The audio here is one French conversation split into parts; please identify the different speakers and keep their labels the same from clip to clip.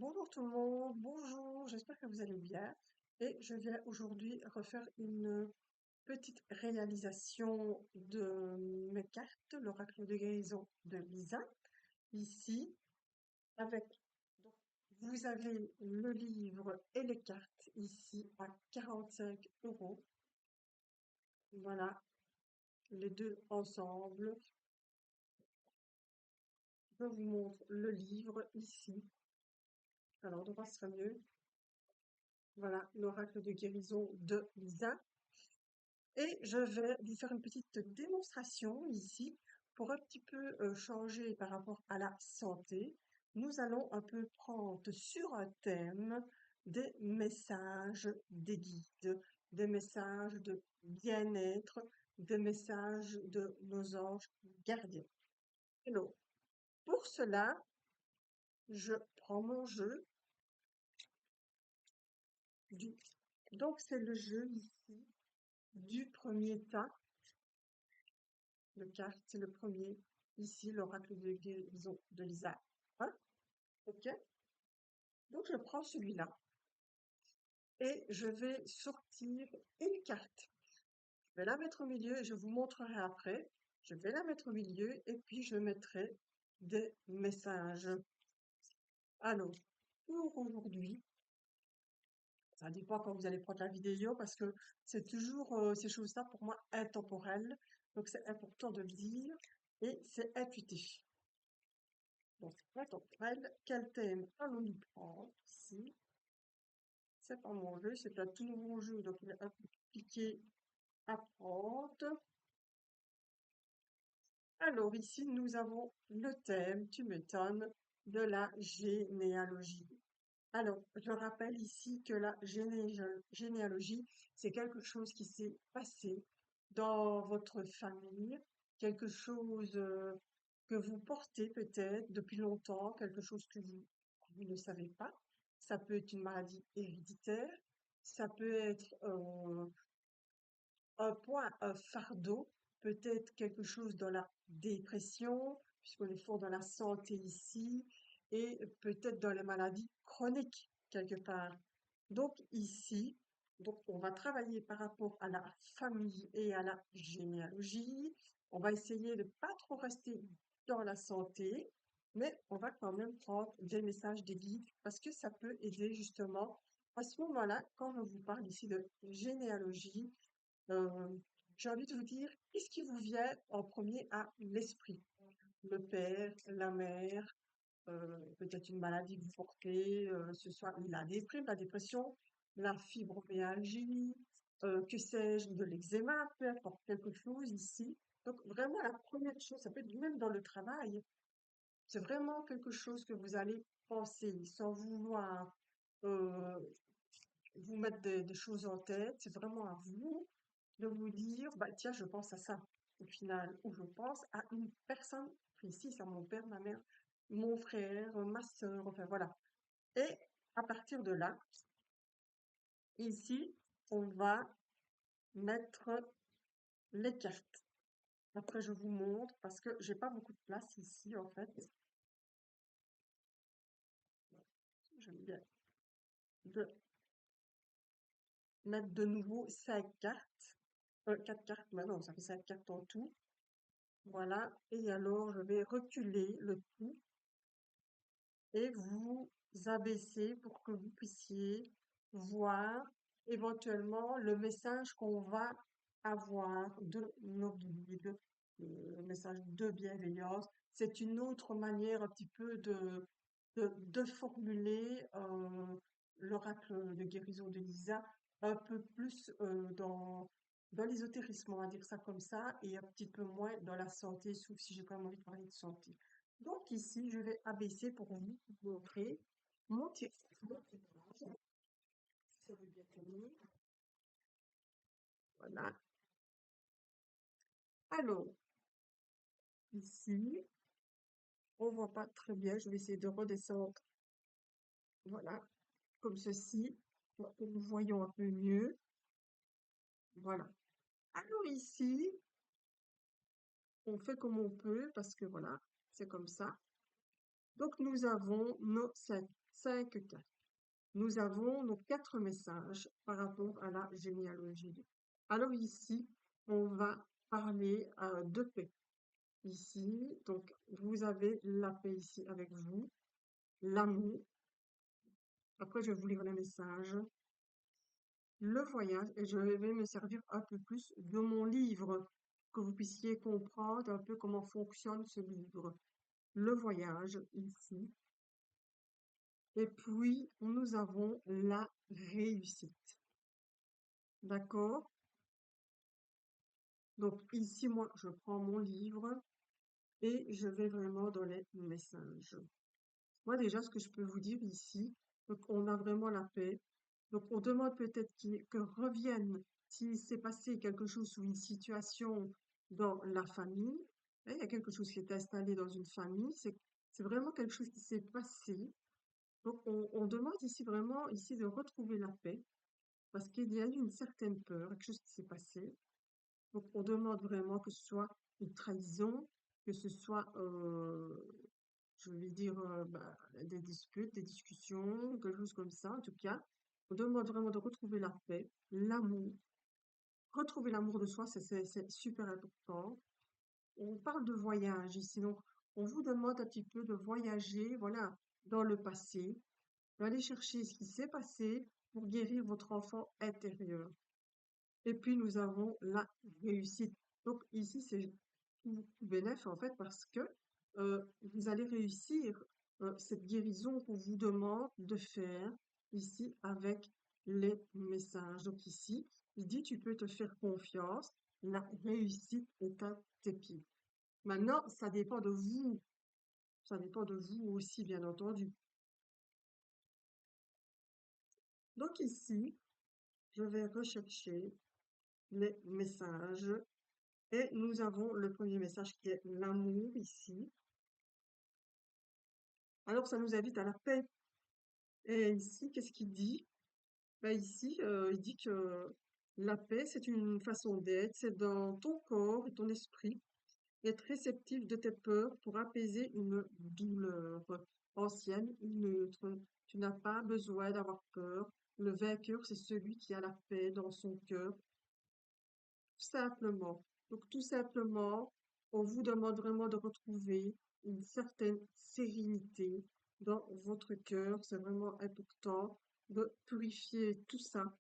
Speaker 1: Bonjour tout le monde, bonjour, j'espère que vous allez bien. Et je viens aujourd'hui refaire une petite réalisation de mes cartes, l'oracle de guérison de Lisa, ici, avec, donc, vous avez le livre et les cartes ici à 45 €. Voilà, les deux ensemble. Je vous montre le livre ici. Alors, droit sera mieux. Voilà, l'oracle de guérison de Lisa. Et je vais vous faire une petite démonstration ici pour un petit peu changer par rapport à la santé. Nous allons un peu prendre sur un thème des messages des guides, des messages de bien-être, des messages de nos anges gardiens. Alors, pour cela, je prends mon jeu. Du... Donc, c'est le jeu ici du premier tas. Le carte, c'est le premier. Ici, l'oracle de guérison de Lisa. Hein? Ok? Donc, je prends celui-là et je vais sortir une carte. Je vais la mettre au milieu et je vous montrerai après. Je vais la mettre au milieu et puis je mettrai des messages. Alors, pour aujourd'hui, ça ne dit pas quand vous allez prendre la vidéo parce que c'est toujours ces choses-là pour moi intemporelles. Donc, c'est important de le dire et c'est intuitif. Donc, intemporel, quel thème allons-nous prendre ici? C'est pas mon jeu, c'est un tout nouveau jeu, donc il est un peu compliqué à prendre. Alors ici, nous avons le thème, tu m'étonnes, de la généalogie. Alors, je rappelle ici que la généalogie, c'est quelque chose qui s'est passé dans votre famille, quelque chose que vous portez peut-être depuis longtemps, quelque chose que vous ne savez pas. Ça peut être une maladie héréditaire, ça peut être un poids, un fardeau, peut-être quelque chose dans la dépression, puisqu'on est fort dans la santé ici, et peut-être dans les maladies chroniques quelque part. Donc ici, donc on va travailler par rapport à la famille et à la généalogie. On va essayer de pas trop rester dans la santé, mais on va quand même prendre des messages des guides parce que ça peut aider justement à ce moment-là, quand je vous parle ici de généalogie, euh, j'ai envie de vous dire, qu'est-ce qui vous vient en premier à l'esprit? Le père, la mère, peut-être une maladie que vous portez, ce soit la déprime, la dépression, la fibromyalgie, que sais-je, de l'eczéma, peu importe quelque chose ici. Donc vraiment la première chose, ça peut être même dans le travail, c'est vraiment quelque chose que vous allez penser sans vouloir euh, vous mettre des choses en tête, c'est vraiment à vous de vous dire, bah tiens, je pense à ça au final, ou je pense à une personne précise, à mon père, ma mère, mon frère, ma sœur, enfin voilà. Et à partir de là, ici, on va mettre les cartes. Après, je vous montre parce que j'ai pas beaucoup de place ici en fait. J'aime bien de mettre de nouveau 5 cartes, 4 cartes maintenant, ça fait 5 cartes en tout. Voilà. Et alors, je vais reculer le tout et vous abaisser pour que vous puissiez voir éventuellement le message qu'on va avoir de nos guides, le message de bienveillance. C'est une autre manière un petit peu de formuler l'oracle de guérison de Lisa, un peu plus dans l'ésotérisme, on va dire ça comme ça, et un petit peu moins dans la santé, sauf si j'ai quand même envie de parler de santé. Donc ici, je vais abaisser pour vous montrer mon tirage. Ça veut bien tenir. Voilà. Alors, ici, on voit pas très bien. Je vais essayer de redescendre. Voilà. Comme ceci. Pour que nous voyons un peu mieux. Voilà. Alors ici, on fait comme on peut parce que voilà, c'est comme ça. Donc nous avons nos 5 cartes. Nous avons nos 4 messages par rapport à la généalogie. Alors ici, on va parler de paix. Ici, donc, vous avez la paix ici avec vous, l'amour. Après, je vais vous lire le message. Le voyage, et je vais me servir un peu plus de mon livre, que vous puissiez comprendre un peu comment fonctionne ce livre. Le voyage ici. Et puis, nous avons la réussite. D'accord? Donc ici, moi, je prends mon livre et je vais vraiment dans les messages. Moi, déjà, ce que je peux vous dire ici, donc on a vraiment la paix. Donc on demande peut-être que revienne s'il s'est passé quelque chose ou une situation dans la famille. Hein, il y a quelque chose qui est installé dans une famille. C'est vraiment quelque chose qui s'est passé. Donc on demande ici vraiment ici de retrouver la paix parce qu'il y a eu une certaine peur, quelque chose qui s'est passé. Donc, on demande vraiment que ce soit une trahison, que ce soit, je vais dire, des disputes, des discussions, quelque chose comme ça, en tout cas. On demande vraiment de retrouver la paix, l'amour. Retrouver l'amour de soi, c'est super important. On parle de voyage ici, donc on vous demande un petit peu de voyager, voilà, dans le passé, d'aller chercher ce qui s'est passé pour guérir votre enfant intérieur. Et puis nous avons la réussite. Donc ici, c'est tout bénef en fait parce que vous allez réussir cette guérison qu'on vous demande de faire ici avec les messages. Donc ici, il dit tu peux te faire confiance, la réussite est à tes pieds. Maintenant, ça dépend de vous, ça dépend de vous aussi, bien entendu. Donc ici, je vais rechercher les messages. Et nous avons le premier message qui est l'amour ici. Alors, ça nous invite à la paix. Et ici, qu'est-ce qu'il dit? Ben ici, il dit que la paix, c'est une façon d'être, c'est dans ton corps et ton esprit, être réceptif de tes peurs pour apaiser une douleur ancienne ou neutre. Tu n'as pas besoin d'avoir peur. Le vainqueur, c'est celui qui a la paix dans son cœur. Simplement. Donc, tout simplement, on vous demande vraiment de retrouver une certaine sérénité dans votre cœur. C'est vraiment important de purifier tout ça.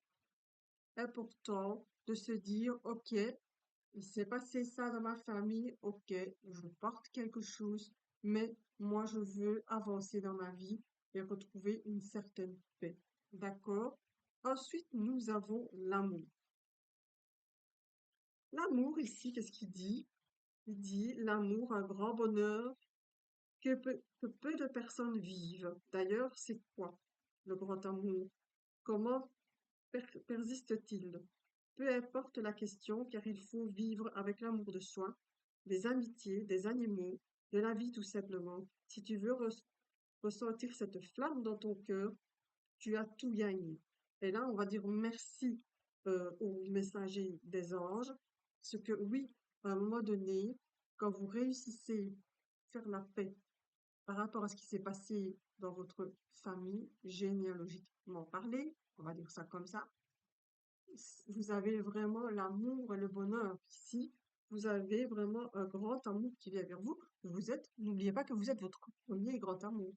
Speaker 1: Important de se dire, OK, il s'est passé ça dans ma famille. OK, je porte quelque chose, mais moi, je veux avancer dans ma vie et retrouver une certaine paix. D'accord? Ensuite, nous avons l'amour. L'amour ici, qu'est-ce qu'il dit? Il dit l'amour, un grand bonheur que peu de personnes vivent. D'ailleurs, c'est quoi le grand amour? Comment persiste-t-il? Peu importe la question, car il faut vivre avec l'amour de soi, des amitiés, des animaux, de la vie tout simplement. Si tu veux ressentir cette flamme dans ton cœur, tu as tout gagné. Et là, on va dire merci aux messagers des anges, ce que oui, à un moment donné, quand vous réussissez à faire la paix par rapport à ce qui s'est passé dans votre famille, généalogiquement parlé, on va dire ça comme ça, vous avez vraiment l'amour et le bonheur. Ici, vous avez vraiment un grand amour qui vient vers vous. N'oubliez pas que vous êtes votre premier grand amour.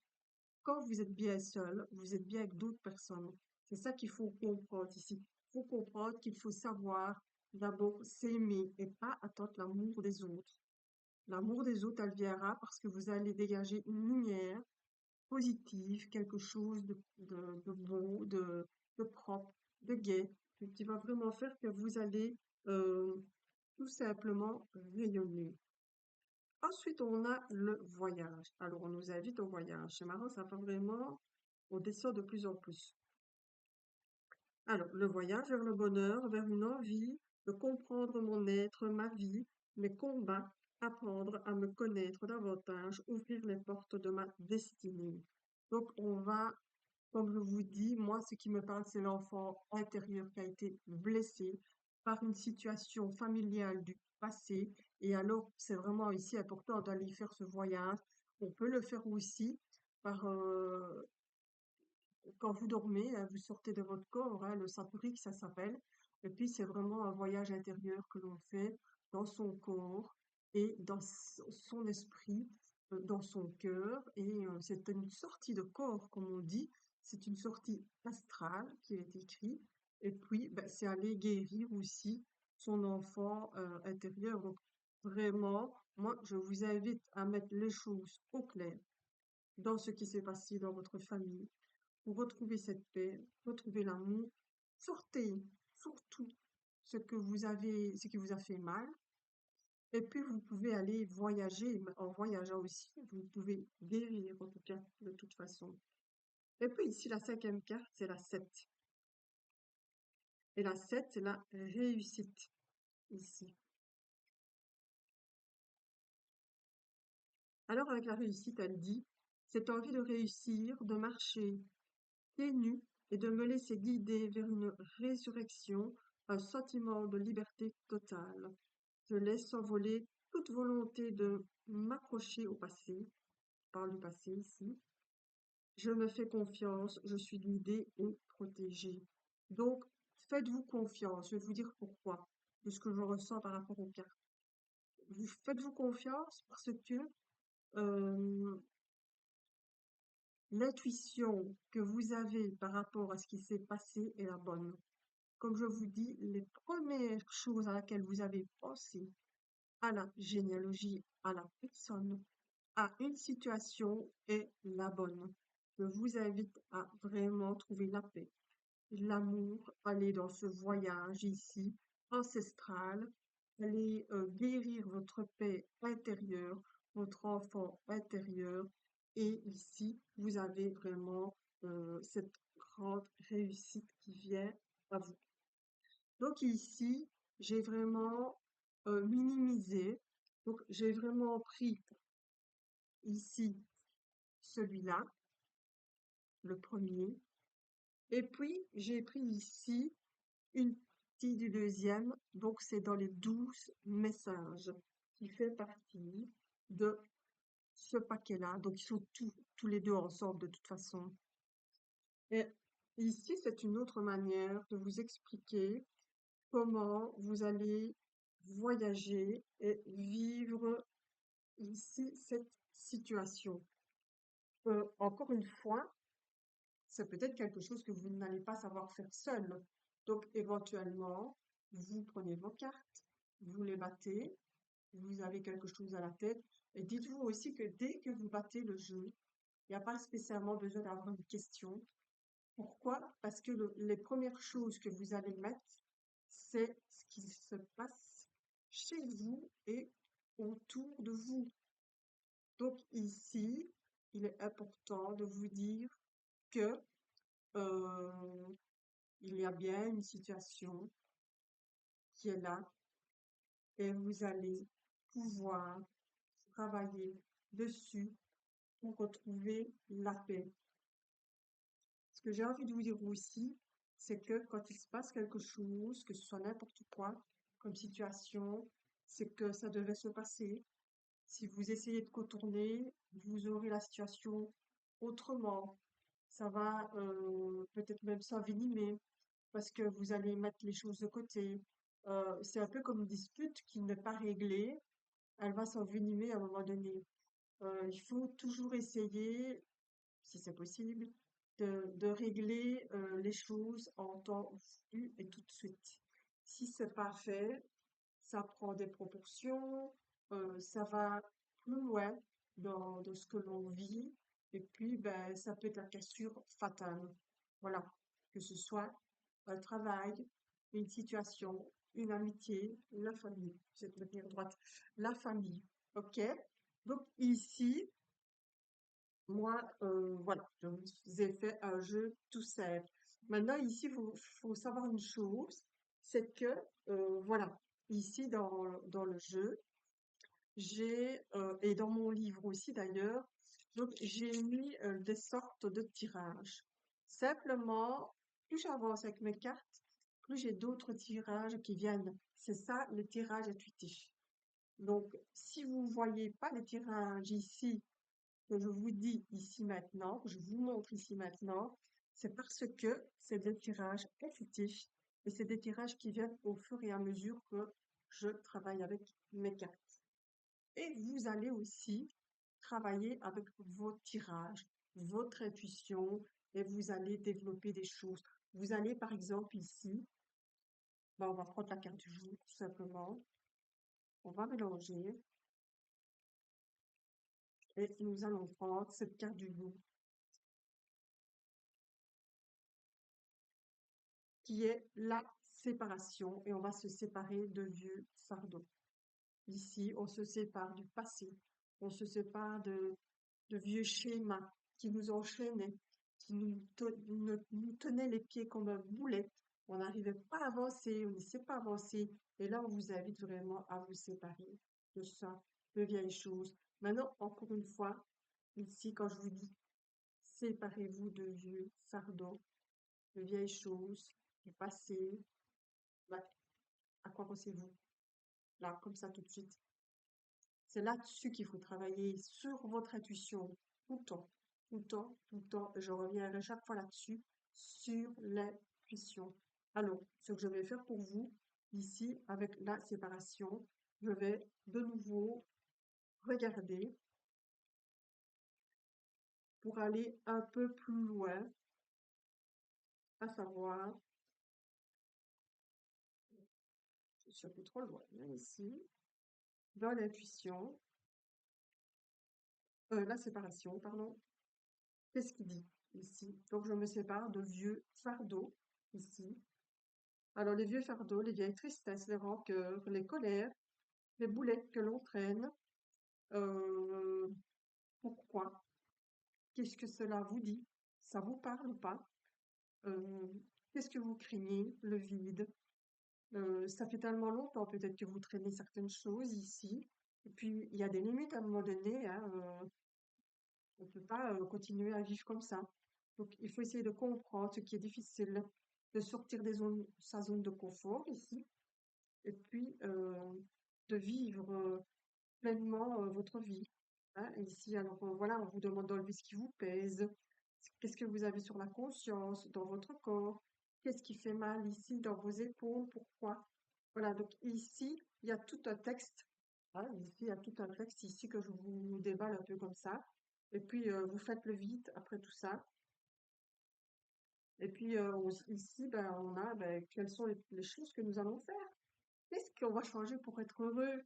Speaker 1: Quand vous êtes bien seul, vous êtes bien avec d'autres personnes. C'est ça qu'il faut comprendre ici. Il faut comprendre qu'il faut savoir d'abord s'aimer et pas attendre l'amour des autres. L'amour des autres, elle viendra parce que vous allez dégager une lumière positive, quelque chose de beau, de propre, de gai, qui va vraiment faire que vous allez euh, tout simplement rayonner. Ensuite, on a le voyage. Alors, on nous invite au voyage. C'est marrant, ça va vraiment, on descend de plus en plus. Alors, le voyage vers le bonheur, vers une envie de comprendre mon être, ma vie, mes combats, apprendre à me connaître davantage, ouvrir les portes de ma destinée. Donc, on va, comme je vous dis, moi, ce qui me parle, c'est l'enfant intérieur qui a été blessé par une situation familiale du passé. Et alors, c'est vraiment ici important d'aller faire ce voyage. On peut le faire aussi par quand vous dormez, vous sortez de votre corps, hein, le saprik, ça s'appelle. Et puis, c'est vraiment un voyage intérieur que l'on fait dans son corps et dans son esprit, dans son cœur. Et c'est une sortie de corps, comme on dit. C'est une sortie astrale qui est écrite. Et puis, ben, c'est aller guérir aussi son enfant intérieur. Donc, vraiment, moi, je vous invite à mettre les choses au clair dans ce qui s'est passé dans votre famille pour retrouver cette paix, retrouver l'amour. Sortez surtout ce qui vous a fait mal. Et puis, vous pouvez aller voyager. En voyageant aussi, vous pouvez guérir, en tout cas, de toute façon. Et puis, ici, la cinquième carte, c'est la 7. Et la 7, c'est la réussite, ici. Alors, avec la réussite, elle dit, cette envie de réussir, de marcher pieds nus et de me laisser guider vers une résurrection, un sentiment de liberté totale. Je laisse s'envoler toute volonté de m'accrocher au passé, je parle du passé ici. Je me fais confiance, je suis guidée et protégée. Donc, faites-vous confiance. Je vais vous dire pourquoi, de ce que je ressens par rapport aux cartes. Vous faites-vous confiance parce que euh, l'intuition que vous avez par rapport à ce qui s'est passé est la bonne. Comme je vous dis, les premières choses à laquelle vous avez pensé, à la généalogie, à la personne, à une situation est la bonne. Je vous invite à vraiment trouver la paix, l'amour, aller dans ce voyage ici, ancestral, aller guérir votre paix intérieure, votre enfant intérieur. Et ici, vous avez vraiment cette grande réussite qui vient à vous. Donc ici, j'ai vraiment minimisé. Donc j'ai vraiment pris ici celui-là, le premier. Et puis j'ai pris ici une partie du deuxième. Donc c'est dans les 12 messages qui fait partie de ce paquet-là. Donc ils sont tous les deux ensemble de toute façon. Et ici, c'est une autre manière de vous expliquer comment vous allez voyager et vivre ici cette situation. Encore une fois, c'est peut-être quelque chose que vous n'allez pas savoir faire seul. Donc, éventuellement, vous prenez vos cartes, vous les battez, vous avez quelque chose à la tête, et dites-vous aussi que dès que vous battez le jeu, il n'y a pas spécialement besoin d'avoir une question. Pourquoi? Parce que les premières choses que vous allez mettre, c'est ce qui se passe chez vous et autour de vous. Donc ici, il est important de vous dire que euh, il y a bien une situation qui est là et vous allez pouvoir travailler dessus pour retrouver la paix. Ce que j'ai envie de vous dire aussi, c'est que quand il se passe quelque chose, que ce soit n'importe quoi comme situation, c'est que ça devait se passer. Si vous essayez de contourner, vous aurez la situation autrement. Ça va peut-être même s'envenimer parce que vous allez mettre les choses de côté. C'est un peu comme une dispute qui n'est pas réglée, elle va s'envenimer à un moment donné. Il faut toujours essayer, si c'est possible, de régler les choses en temps voulu et tout de suite. Si c'est pas fait, ça prend des proportions, ça va plus loin dans ce que l'on vit, et puis ben, ça peut être la cassure fatale. Voilà, que ce soit un travail, une situation, une amitié, la famille. Je vais te tenir droite. La famille, ok? Donc ici, moi, voilà, je vous ai fait un jeu tout simple. Maintenant, ici, faut savoir une chose, c'est que, voilà, ici dans le jeu, et dans mon livre aussi d'ailleurs, donc j'ai mis des sortes de tirages. Simplement, plus j'avance avec mes cartes, plus j'ai d'autres tirages qui viennent. C'est ça le tirage intuitif. Donc, si vous voyez pas les tirages ici, que je vous dis ici maintenant, que je vous montre ici maintenant, C'est parce que c'est des tirages intuitifs et c'est des tirages qui viennent au fur et à mesure que je travaille avec mes cartes. Et vous allez aussi travailler avec vos tirages, votre intuition, et vous allez développer des choses. Vous allez, par exemple, ici, ben, on va prendre la carte du jour, tout simplement. On va mélanger et nous allons prendre cette carte du jour qui est la séparation et on va se séparer de vieux fardeaux. Ici, on se sépare du passé, on se sépare de vieux schémas qui nous enchaînaient, qui nous tenaient les pieds comme un boulet. On n'arrivait pas à avancer, on ne sait pas avancer. Et là, on vous invite vraiment à vous séparer de ça, de vieilles choses. Maintenant, encore une fois, ici, quand je vous dis séparez-vous de vieux fardeaux, de vieilles choses, du passé, bah, à quoi pensez-vous? Là, comme ça, tout de suite. C'est là-dessus qu'il faut travailler, sur votre intuition, tout le temps, tout le temps, tout le temps. Je reviendrai chaque fois là-dessus, sur l'intuition. Alors, ce que je vais faire pour vous, ici, avec la séparation, je vais de nouveau regarder pour aller un peu plus loin, à savoir, je suis un peu trop loin, hein, ici, dans l'intuition, la séparation, pardon. Qu'est-ce qu'il dit ici? Donc, je me sépare de vieux fardeaux, ici. Alors, les vieux fardeaux, les vieilles tristesses, les rancœurs, les colères, les boulettes que l'on traîne, euh, pourquoi? Qu'est-ce que cela vous dit? Ça vous parle ou pas? Euh, Qu'est-ce que vous craignez? Le vide. Ça fait tellement longtemps peut-être que vous traînez certaines choses ici. Et puis, il y a des limites à un moment donné, hein, on ne peut pas continuer à vivre comme ça. Donc, il faut essayer de comprendre ce qui est difficile, de sortir sa zone de confort ici, et puis de vivre pleinement votre vie. Hein. Ici, alors voilà, on vous demande d'enlever ce qui vous pèse. Qu'est-ce que vous avez sur la conscience, dans votre corps? Qu'est-ce qui fait mal ici, dans vos épaules? Pourquoi? Voilà, donc ici, il y a tout un texte. Hein, ici, il y a tout un texte ici que je vous déballe un peu comme ça. Et puis, vous faites le vide après tout ça. Et puis, ici, ben, on a ben, quelles sont les choses que nous allons faire. Qu'est-ce qu'on va changer pour être heureux?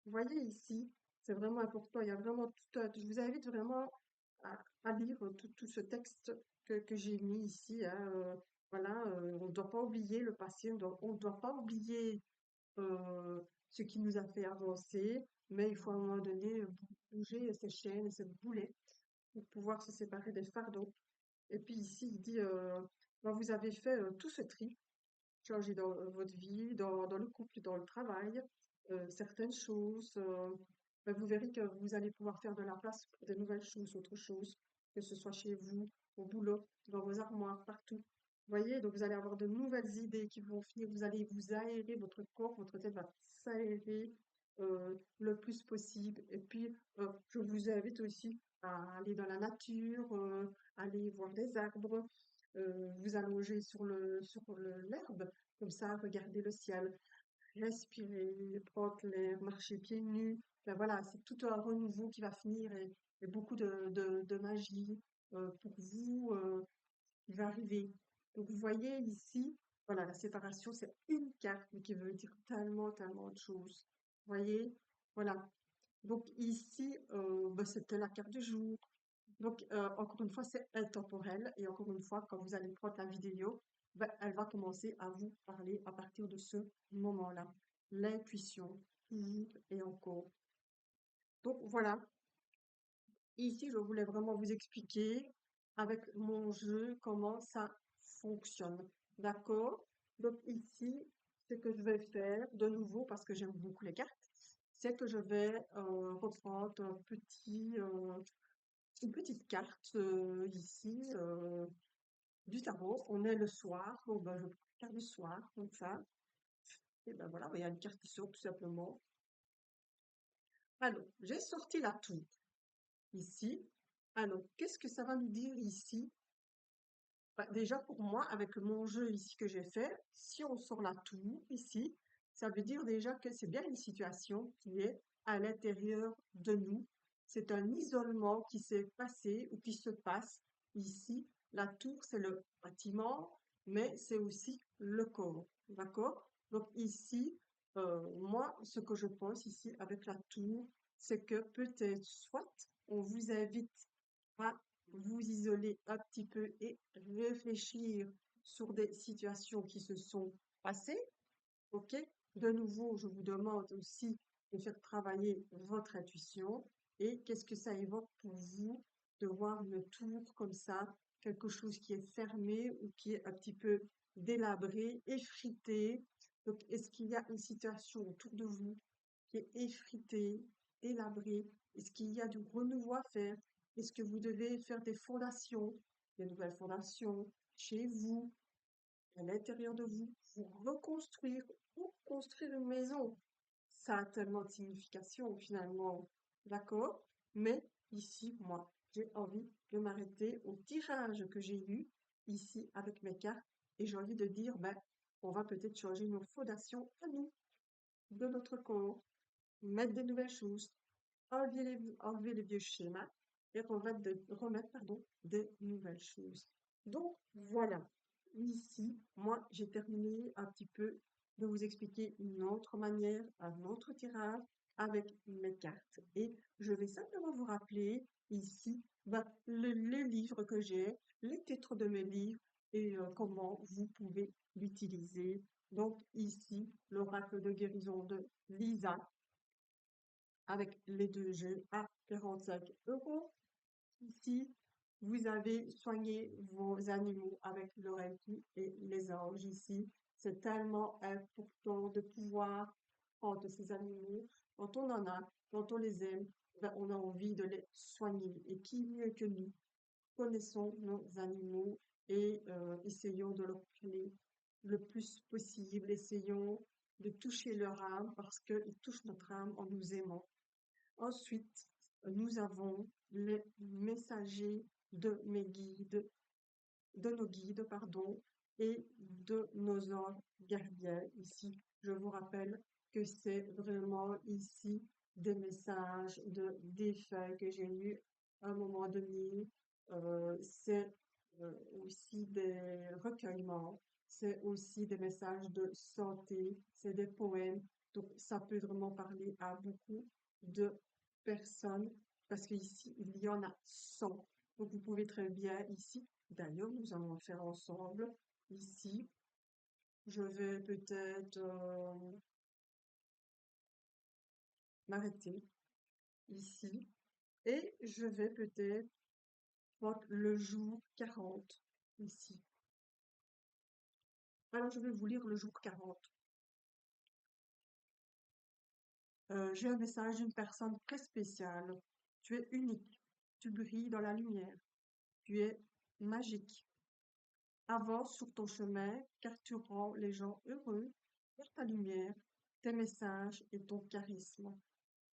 Speaker 1: Vous voyez ici, c'est vraiment important. Il y a vraiment je vous invite vraiment à lire tout ce texte que j'ai mis ici, hein, voilà, on ne doit pas oublier le passé, on ne doit pas oublier ce qui nous a fait avancer, mais il faut à un moment donné bouger ces chaînes et cette boulette pour pouvoir se séparer des fardeaux. Et puis ici, il dit, ben, vous avez fait tout ce tri, changer dans votre vie, dans le couple, dans le travail, certaines choses. Ben, vous verrez que vous allez pouvoir faire de la place pour des nouvelles choses, autre chose, que ce soit chez vous, au boulot, dans vos armoires, partout. Vous voyez, donc vous allez avoir de nouvelles idées qui vont finir, vous allez vous aérer, votre corps, votre tête va s'aérer le plus possible. Et puis, je vous invite aussi à aller dans la nature, aller voir les arbres, vous allonger l'herbe, comme ça, regarder le ciel, respirer, prendre l'air, marcher pieds nus. Ben voilà, c'est tout un renouveau qui va finir et beaucoup de magie pour vous qui va arriver. Donc, vous voyez ici, voilà, la séparation, c'est une carte, mais qui veut dire tellement, tellement de choses. Vous voyez? Voilà. Donc, ici, ben, c'était la carte du jour. Donc, encore une fois, c'est intemporel. Et encore une fois, quand vous allez prendre la vidéo, ben, elle va commencer à vous parler à partir de ce moment-là. L'intuition, toujours et encore. Donc, voilà. Ici, je voulais vraiment vous expliquer avec mon jeu comment ça fonctionne. D'accord? Donc, ici, ce que je vais faire de nouveau, parce que j'aime beaucoup les cartes, c'est que je vais reprendre une petite carte ici du tarot. On est le soir, donc ben, je prends une carte du soir, comme ça. Et ben voilà, il y a une carte qui sort tout simplement. Alors, j'ai sorti la tour ici. Alors, qu'est-ce que ça va nous dire ici? Bah, déjà pour moi, avec mon jeu ici que j'ai fait, si on sort la tour ici, ça veut dire déjà que c'est bien une situation qui est à l'intérieur de nous. C'est un isolement qui s'est passé ou qui se passe ici. La tour, c'est le bâtiment, mais c'est aussi le corps. D'accord? Donc ici, moi, ce que je pense ici avec la tour, c'est que peut-être soit on vous invite à vous isoler un petit peu et réfléchir sur des situations qui se sont passées. OK? De nouveau, je vous demande aussi de faire travailler votre intuition et qu'est-ce que ça évoque pour vous de voir une tour comme ça, quelque chose qui est fermé ou qui est un petit peu délabré, effrité. Donc, est-ce qu'il y a une situation autour de vous qui est effritée, délabrée? Est-ce qu'il y a du renouveau à faire? Est-ce que vous devez faire des nouvelles fondations chez vous, à l'intérieur de vous, pour reconstruire ou construire une maison? Ça a tellement de signification finalement, d'accord? Mais ici, moi, j'ai envie de m'arrêter au tirage que j'ai eu ici avec mes cartes et j'ai envie de dire, ben, on va peut-être changer nos fondations à nous, de notre corps, mettre des nouvelles choses, enlever les vieux schémas et remettre, pardon, des nouvelles choses. Donc, voilà. Ici, moi, j'ai terminé un petit peu de vous expliquer une autre manière, un autre tirage avec mes cartes. Et je vais simplement vous rappeler ici ben, les livres que j'ai, les titres de mes livres et comment vous pouvez l'utiliser. Donc ici, l'oracle de guérison de Lisa avec les deux jeux à 45 €. Ici, vous avez soigné vos animaux avec le Reiki et les anges ici. C'est tellement important de pouvoir prendre ces animaux. Quand on en a, quand on les aime, ben, on a envie de les soigner. Et qui mieux que nous connaissons nos animaux et essayons de leur parler le plus possible. Essayons de toucher leur âme parce qu'ils touchent notre âme en nous aimant. Ensuite, nous avons les messagers de mes guides, de nos guides, pardon, et de nos anges gardiens. Ici, je vous rappelle que c'est vraiment ici des messages de défunts que j'ai eus à un moment donné. C'est aussi des recueillements, c'est aussi des messages de santé, c'est des poèmes. Donc, ça peut vraiment parler à beaucoup de personnes parce qu'ici, il y en a 100. Donc, vous pouvez très bien ici. D'ailleurs, nous allons le faire ensemble. Ici, je vais peut-être m'arrêter ici et je vais peut-être prendre le jour 40 ici. Alors, je vais vous lire le jour 40. J'ai un message d'une personne très spéciale. Tu es unique. Tu brilles dans la lumière. Tu es magique. Avance sur ton chemin car tu rends les gens heureux par ta lumière, tes messages et ton charisme.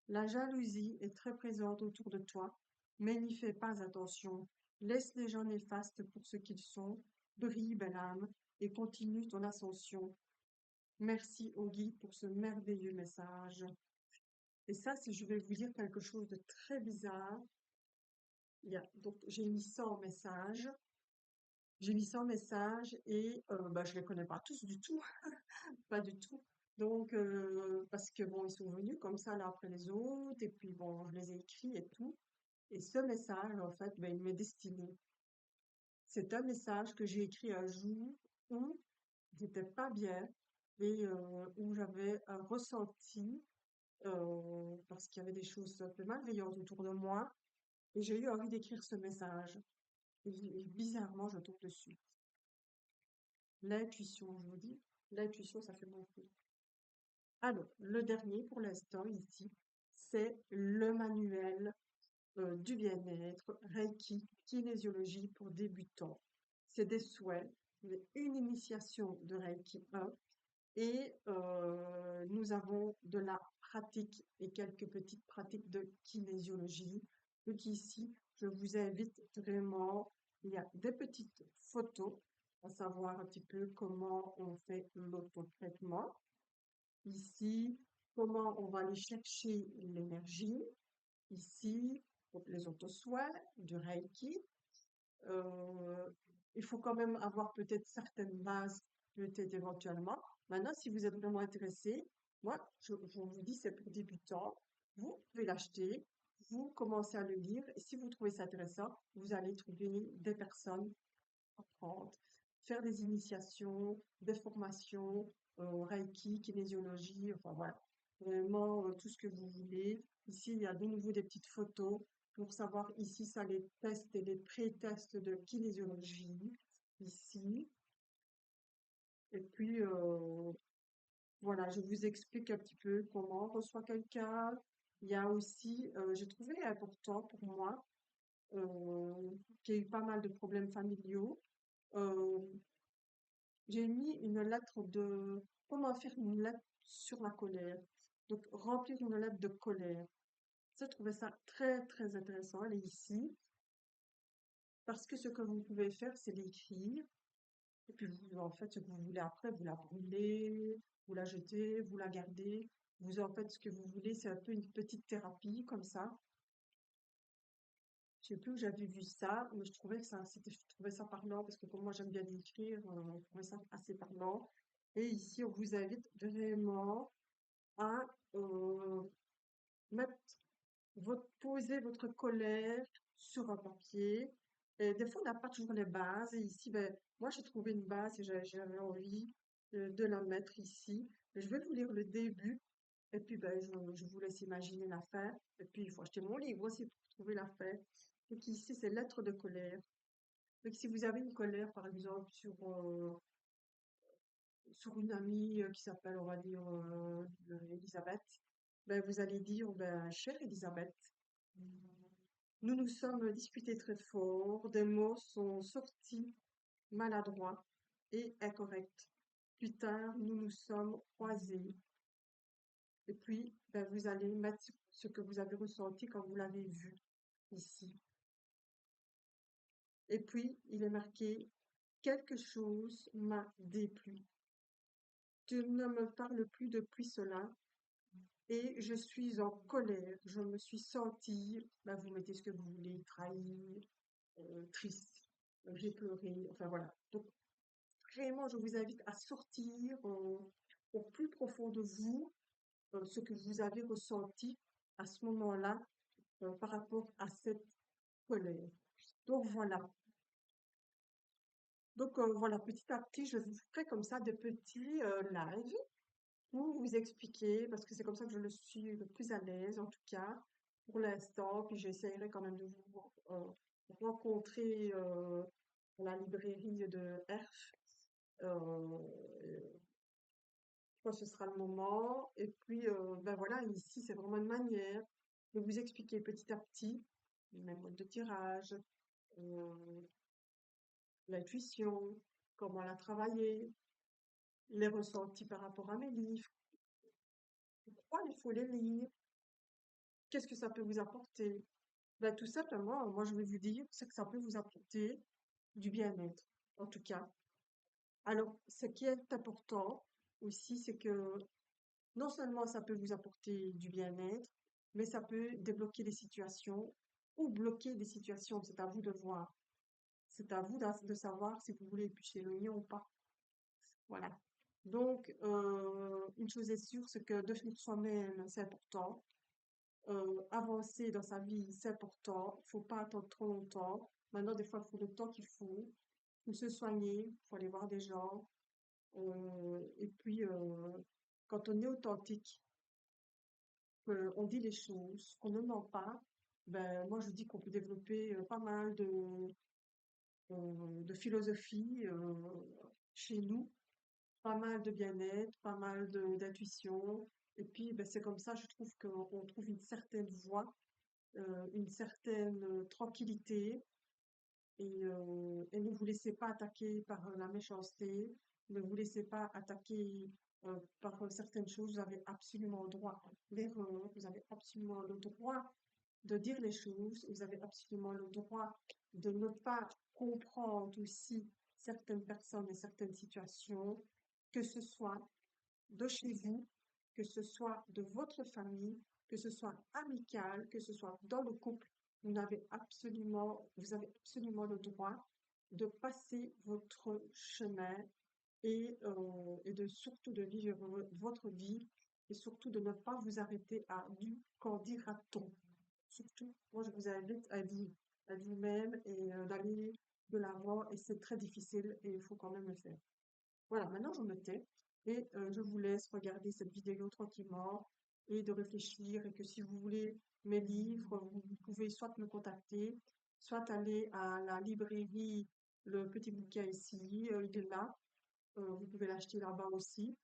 Speaker 1: La jalousie est très présente autour de toi, mais n'y fais pas attention. Laisse les gens néfastes pour ce qu'ils sont, brille, belle âme, et continue ton ascension. Merci au guide pour ce merveilleux message. Et ça, si je vais vous dire quelque chose de très bizarre, donc j'ai mis 100 messages. J'ai mis 100 messages et bah, je les connais pas tous du tout, pas du tout. Donc, parce que bon, ils sont venus comme ça l'un après les autres, et puis bon, je les ai écrits et tout. Et ce message, en fait, ben, il m'est destiné. C'est un message que j'ai écrit un jour où j'étais pas bien et où j'avais un ressenti parce qu'il y avait des choses un peu malveillantes autour de moi et j'ai eu envie d'écrire ce message. Et bizarrement, je tombe dessus. L'intuition, je vous dis, l'intuition, ça fait beaucoup. Alors, le dernier pour l'instant ici, c'est le manuel du bien-être, Reiki, kinésiologie pour débutants. C'est des souhaits, une initiation de Reiki 1 et nous avons de la pratique et quelques petites pratiques de kinésiologie. Donc ici, je vous invite vraiment il y a des petites photos, à savoir un petit peu comment on fait l'auto-traitement. Ici, comment on va aller chercher l'énergie. Ici, donc les auto-soins, du Reiki. Euh, il faut quand même avoir peut-être certaines bases, peut-être éventuellement. Maintenant, si vous êtes vraiment intéressé, moi, je vous dis, c'est pour débutants. Vous pouvez l'acheter, vous commencez à le lire, et si vous trouvez ça intéressant, vous allez trouver des personnes à prendre, faire des initiations, des formations, Reiki, kinésiologie, enfin voilà, vraiment tout ce que vous voulez. Ici, il y a de nouveau des petites photos pour savoir, ici, ça les tests et les pré-tests de kinésiologie, ici. Et puis, voilà, je vous explique un petit peu comment on reçoit quelqu'un. Il y a aussi, j'ai trouvé important pour moi, qui a eu pas mal de problèmes familiaux. euh, J'ai mis une lettre de... Comment faire une lettre sur la colère? Donc, remplir une lettre de colère. Ça, je trouvais ça très, très intéressant. Elle est ici. Parce que ce que vous pouvez faire, c'est l'écrire. Et puis, vous, en fait, ce que vous voulez après, vous la brûlez, vous la jetez, vous la gardez. Vous en faites ce que vous voulez. C'est un peu une petite thérapie, comme ça. Je sais plus où j'avais vu ça, mais je trouvais ça parlant parce que comme moi j'aime bien écrire, je trouvais ça assez parlant. Et ici, on vous invite vraiment à euh, mettre poser votre colère sur un papier. Et des fois, on n'a pas toujours les bases. Et ici, ben, moi, j'ai trouvé une base et j'avais envie de la mettre ici. Et je vais vous lire le début. Et puis, ben, je vous laisse imaginer la fin. Et puis, il faut acheter mon livre aussi pour trouver la fin. Donc ici, c'est lettre de colère. Donc, si vous avez une colère, par exemple, sur une amie qui s'appelle, on va dire, Elisabeth, ben, vous allez dire, ben, chère Elisabeth, nous nous sommes disputés très fort, des mots sont sortis maladroits et incorrects. Plus tard, nous nous sommes croisés. Et puis, ben, vous allez mettre ce que vous avez ressenti quand vous l'avez vu ici. Et puis, il est marqué, quelque chose m'a déplu. Tu ne me parles plus depuis cela et je suis en colère. Je me suis sentie, ben, vous mettez ce que vous voulez, trahi, triste, j'ai pleuré, enfin voilà. Donc, vraiment, je vous invite à sortir au plus profond de vous ce que vous avez ressenti à ce moment-là par rapport à cette colère. Donc voilà. Donc voilà, petit à petit, je vous ferai comme ça des petits lives pour vous expliquer, parce que c'est comme ça que je le suis le plus à l'aise, en tout cas, pour l'instant. Puis j'essaierai quand même de vous rencontrer à la librairie de Herf. Quand ce sera le moment. Et puis, ben voilà, ici, c'est vraiment une manière de vous expliquer petit à petit, même mode de tirage, euh, l'intuition, comment la travailler, les ressentis par rapport à mes livres, pourquoi il faut les lire, qu'est-ce que ça peut vous apporter. Ben, tout simplement, moi, je vais vous dire, c'est que ça peut vous apporter du bien-être, en tout cas. Alors, ce qui est important aussi, c'est que non seulement ça peut vous apporter du bien-être, mais ça peut débloquer des situations ou bloquer des situations. C'est à vous de voir. C'est à vous de savoir si vous voulez éplucher l'oignon ou pas. Voilà. Donc, une chose est sûre, c'est que devenir soi-même, c'est important. Avancer dans sa vie, c'est important. Il faut pas attendre trop longtemps. Maintenant, des fois, il faut le temps qu'il faut. Il faut se soigner, il faut aller voir des gens. Et puis, quand on est authentique, on dit les choses, qu'on ne ment pas, ben, moi je dis qu'on peut développer pas mal de philosophie chez nous, pas mal de bien-être, pas mal d'intuition. Et puis ben, c'est comme ça, je trouve qu'on trouve une certaine voie, une certaine tranquillité et ne vous laissez pas attaquer par la méchanceté, ne vous laissez pas attaquer par certaines choses, vous avez absolument le droit d'erreur, vous avez absolument le droit de dire les choses, vous avez absolument le droit de ne pas comprendre aussi certaines personnes et certaines situations, que ce soit de chez vous, que ce soit de votre famille, que ce soit amical, que ce soit dans le couple. Vous avez absolument le droit de passer votre chemin et de surtout de vivre votre vie et surtout de ne pas vous arrêter à du qu'en dira-t-on. Surtout, moi je vous invite à vous-même et d'aller de l'avant et c'est très difficile et il faut quand même le faire. Voilà, maintenant je me tais et je vous laisse regarder cette vidéo tranquillement et de réfléchir et que si vous voulez mes livres, vous pouvez soit me contacter, soit aller à la librairie Le Petit Bouquin ici, il est là. Vous pouvez l'acheter là-bas aussi.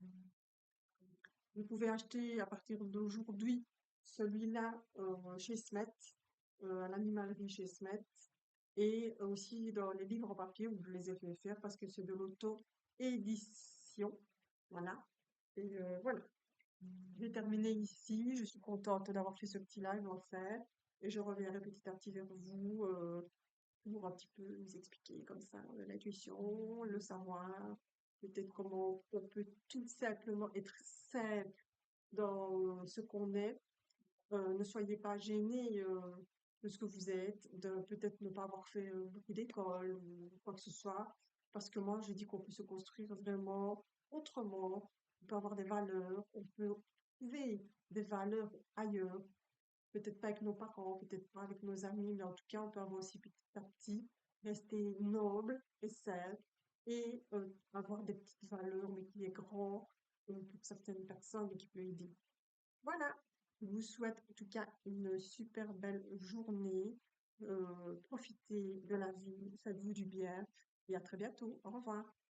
Speaker 1: Vous pouvez acheter à partir d'aujourd'hui celui-là chez Smet, à l'animalerie chez Smet, et aussi dans les livres en papier, vous les avez fait faire parce que c'est de l'auto-édition. Voilà. Et voilà. Je vais terminer ici. Je suis contente d'avoir fait ce petit live en fait. Et je reviendrai petit à petit vers vous pour un petit peu vous expliquer comme ça l'intuition, le savoir, peut-être comment on peut tout simplement être simple dans ce qu'on est. Ne soyez pas gênés de ce que vous êtes, de peut-être ne pas avoir fait beaucoup d'école ou quoi que ce soit, parce que moi, je dis qu'on peut se construire vraiment autrement, on peut avoir des valeurs, on peut trouver des valeurs ailleurs, peut-être pas avec nos parents, peut-être pas avec nos amis, mais en tout cas, on peut avoir aussi petit à petit rester noble et simple et avoir des petites valeurs, mais qui est grand pour certaines personnes et qui peut aider. Voilà, je vous souhaite en tout cas une super belle journée. Profitez de la vie, faites-vous du bien et à très bientôt. Au revoir.